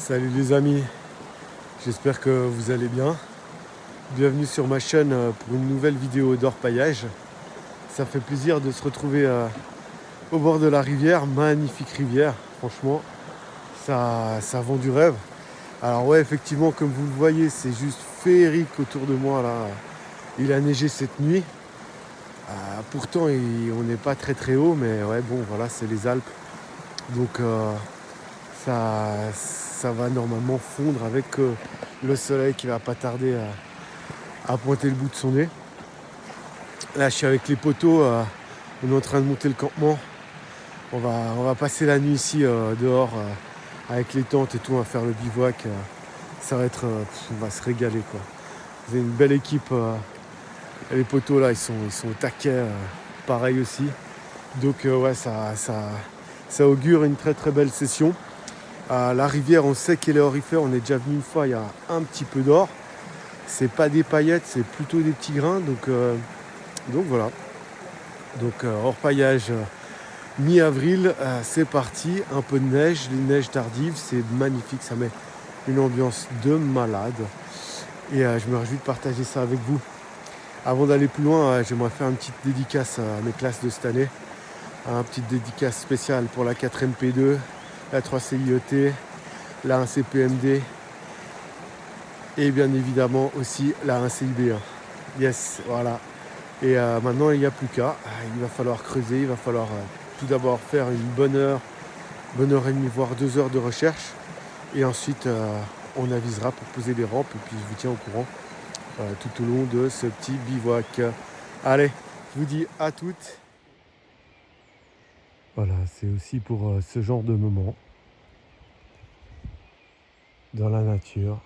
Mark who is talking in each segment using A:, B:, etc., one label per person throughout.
A: Salut les amis, j'espère que vous allez bien. Bienvenue sur ma chaîne pour une nouvelle vidéo d'orpaillage. Ça fait plaisir de se retrouver au bord de la rivière, magnifique rivière, franchement, ça vend du rêve. Alors ouais, effectivement, comme vous le voyez, c'est juste féerique autour de moi là. Il a neigé cette nuit. Pourtant, on n'est pas très haut, mais ouais, bon, voilà, c'est les Alpes. Donc ça va normalement fondre avec le soleil qui va pas tarder à pointer le bout de son nez. Là, je suis avec les poteaux, on est en train de monter le campement. On va passer la nuit ici dehors avec les tentes et tout, on va faire le bivouac. Ça va être, on va se régaler quoi. Vous avez une belle équipe. Les poteaux là, ils sont au taquet, pareil aussi. Donc ouais, ça augure une très belle session. La rivière, on sait qu'elle est orifère, on est déjà venu une fois, il y a un petit peu d'or. C'est pas des paillettes, c'est plutôt des petits grains. Donc voilà. Donc orpaillage mi-avril, c'est parti. Un peu de neige, les neiges tardives, c'est magnifique, ça met une ambiance de malade. Et je me réjouis de partager ça avec vous. Avant d'aller plus loin, j'aimerais faire une petite dédicace à mes classes de cette année. Une petite dédicace spéciale pour la 4ème P2, la 3 CIET, la 1 CPMD et bien évidemment aussi la 1 CIB1. Yes, voilà. Et maintenant, il n'y a plus qu'à. Il va falloir creuser, il va falloir tout d'abord faire une bonne heure et demie, voire 2 heures de recherche. Et ensuite, on avisera pour poser les rampes. Et puis, je vous tiens au courant tout au long de ce petit bivouac. Allez, je vous dis à toutes. Voilà, c'est aussi pour ce genre de moment, dans la nature,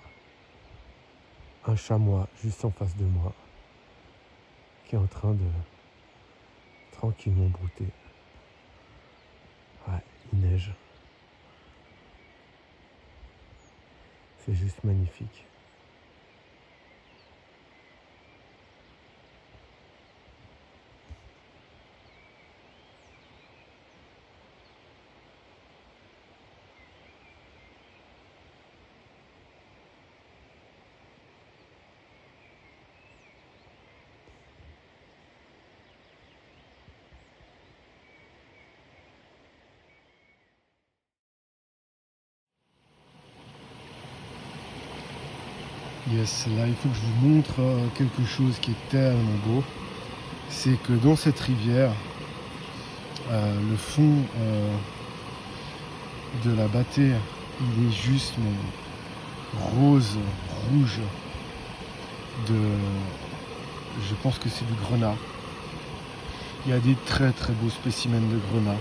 A: un chamois juste en face de moi, qui est en train de tranquillement brouter. Ouais, il neige. C'est juste magnifique. Yes, là il faut que je vous montre quelque chose qui est tellement beau. C'est que dans cette rivière, le fond de la Battée, il est juste rose, rouge, je pense que c'est du grenat. Il y a des très beaux spécimens de grenat.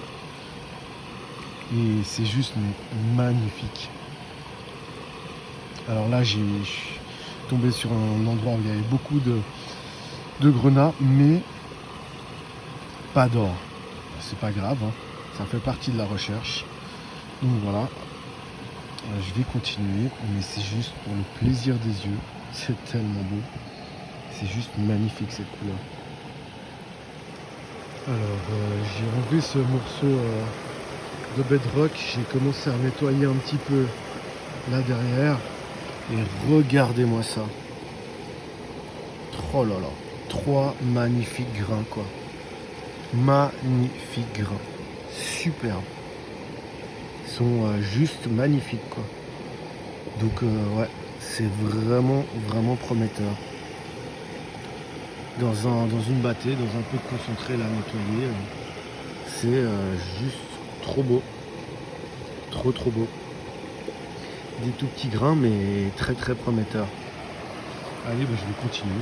A: Et c'est juste magnifique. Alors là, je suis tombé sur un endroit où il y avait beaucoup de grenat, mais pas d'or. C'est pas grave, hein. Ça fait partie de la recherche. Donc voilà, je vais continuer, mais c'est juste pour le plaisir des yeux. C'est tellement beau. C'est juste magnifique cette couleur. Alors, j'ai enlevé ce morceau de bedrock. J'ai commencé à nettoyer un petit peu là derrière. Et regardez-moi ça. Oh là là. 3 magnifiques grains quoi. Magnifiques grains. Superbe. Ils sont juste magnifiques quoi. Donc ouais, c'est vraiment prometteur. Dans une battée, dans un peu de concentré là nettoyé, c'est juste trop beau. Trop beau. Des tout petits grains mais très prometteurs. Allez, je vais continuer.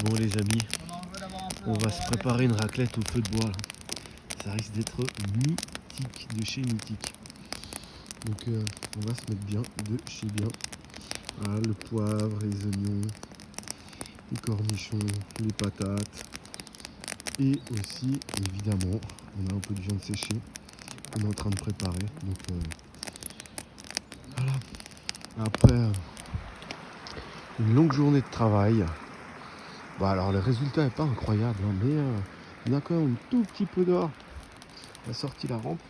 A: Bon les amis, on va se préparer une raclette au feu de bois là. Ça risque d'être mythique, de chez mythique. Donc on va se mettre bien de chez bien. Voilà, le poivre, les oignons, les cornichons, les patates. Et aussi, évidemment, on a un peu de viande séchée qu'on est en train de préparer. Donc voilà. Après une longue journée de travail, bah alors le résultat n'est pas incroyable, hein, mais on a quand même un tout petit peu d'or. On a sorti la rampe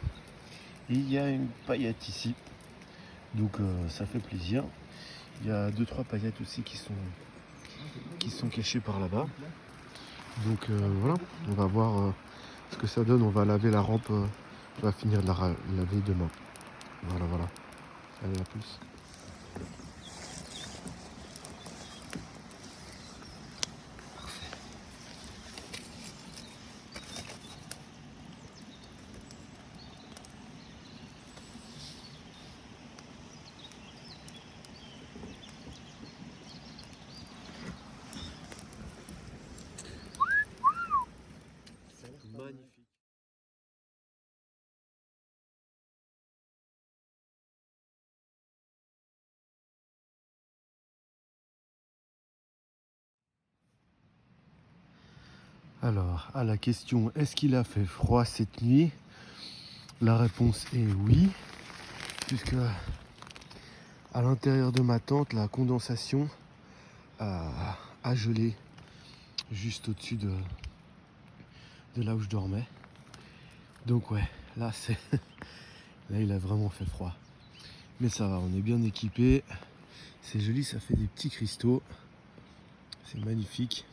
A: et il y a une paillette ici. Donc ça fait plaisir. Il y a 2-3 paillettes aussi qui sont cachées par là-bas. Donc voilà, on va voir ce que ça donne. On va laver la rampe, on va finir de la laver demain. Voilà. Allez, à plus. Magnifique. Alors, à la question, est-ce qu'il a fait froid cette nuit? La réponse est oui, puisque à l'intérieur de ma tente, la condensation a gelé juste au-dessus de là où je dormais. Donc ouais, là il a vraiment fait froid. Mais ça va, on est bien équipé. C'est joli, ça fait des petits cristaux. C'est magnifique.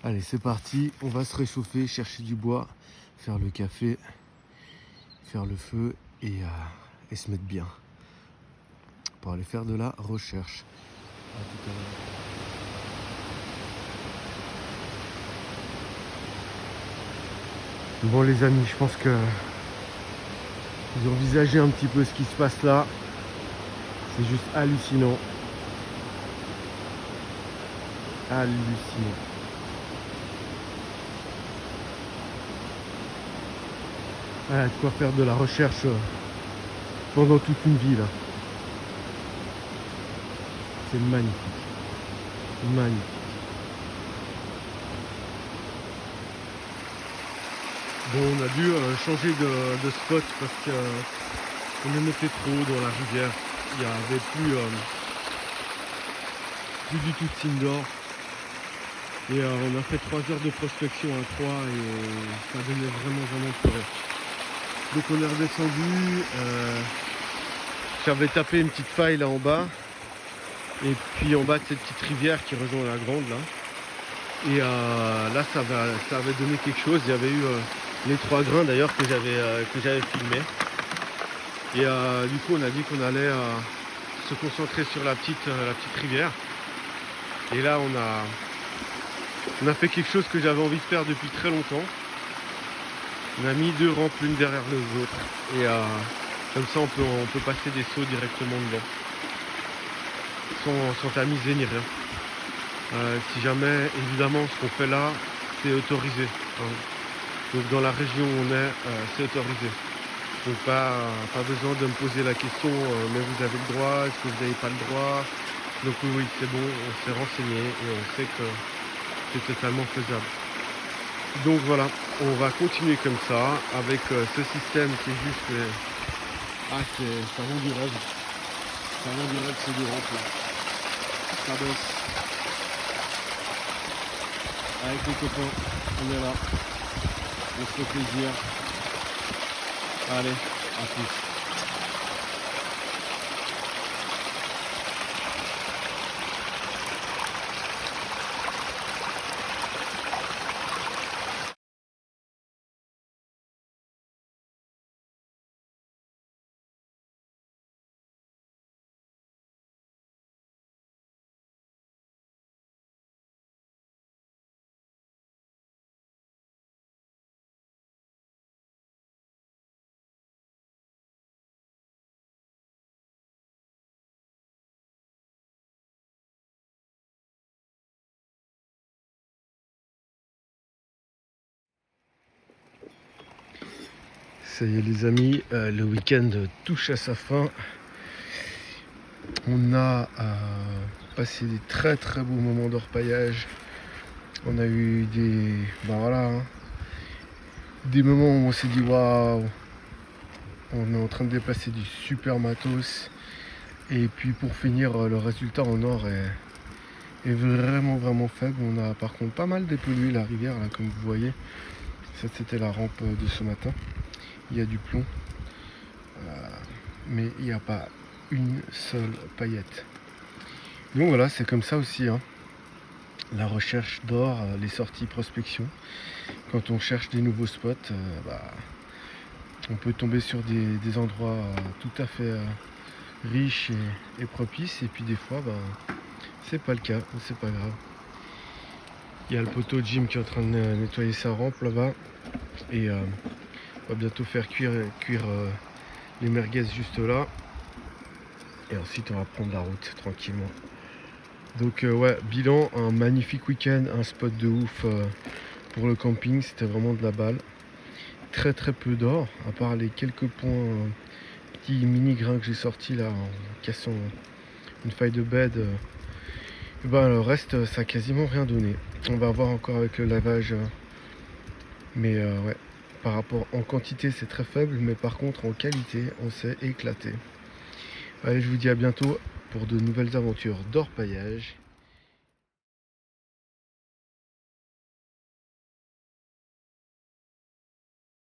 A: Allez, c'est parti. On va se réchauffer, chercher du bois, faire le café, faire le feu et se mettre bien. Pour aller faire de la recherche. À tout à l'heure. Bon les amis, je pense que vous envisagez un petit peu ce qui se passe là. C'est juste hallucinant. Hallucinant. Ah, de quoi faire de la recherche pendant toute une vie là. C'est magnifique. Magnifique. Bon, on a dû changer de spot parce qu'on est monté trop haut dans la rivière. Il n'y avait plus du tout de signe d'or. Et on a fait 3 heures de prospection à 3 et ça donnait vraiment plus rien. Donc on est redescendu. J'avais tapé une petite faille là en bas. Et puis en bas de cette petite rivière qui rejoint la grande là. Et là ça avait donné quelque chose. Il y avait eu les 3 grains d'ailleurs que j'avais filmé. Et du coup on a dit qu'on allait se concentrer sur la petite rivière. Et là on a fait quelque chose que j'avais envie de faire depuis très longtemps. On a mis 2 rampes l'une derrière les autres. Et comme ça on peut passer des sauts directement dedans. Sans tamiser ni rien. Si jamais, évidemment, ce qu'on fait là, c'est autorisé. Hein. Donc dans la région où on est, c'est autorisé. Donc pas besoin de me poser la question, mais vous avez le droit, est-ce que vous n'avez pas le droit? Donc oui, c'est bon, on s'est renseigné et on sait que c'est totalement faisable. Donc voilà, on va continuer comme ça, avec ce système qui est juste... ça rend du rêve. Ça rend du rêve, c'est du rempli. Ça bosse. Avec les copains, on est là. On se fait plaisir. Allez, à plus. Ça y est les amis, le week-end touche à sa fin. On a passé des très très beaux moments d'orpaillage. On a eu des, des moments où on s'est dit waouh, on est en train de dépasser du super matos. Et puis pour finir, le résultat en or est vraiment vraiment faible. On a par contre pas mal dépollué la rivière là, comme vous voyez. Ça c'était la rampe de ce matin. Il y a du plomb, mais il n'y a pas une seule paillette. Donc voilà, c'est comme ça aussi, hein. La recherche d'or, les sorties prospection. Quand on cherche des nouveaux spots, on peut tomber sur des endroits tout à fait riches et propices. Et puis des fois, c'est pas le cas, c'est pas grave. Il y a le poteau Jim qui est en train de nettoyer sa rampe là-bas. Et on va bientôt faire cuire les merguez juste là. Et ensuite on va prendre la route tranquillement. Donc ouais, bilan, un magnifique week-end, un spot de ouf pour le camping, c'était vraiment de la balle. Très très peu d'or, à part les quelques points, petits mini grains que j'ai sortis là en cassant une faille de bed. Le reste ça a quasiment rien donné. On va voir encore avec le lavage. Mais ouais, par rapport en quantité c'est très faible, mais par contre en qualité on s'est éclaté. Allez, je vous dis à bientôt pour de nouvelles aventures d'orpaillage.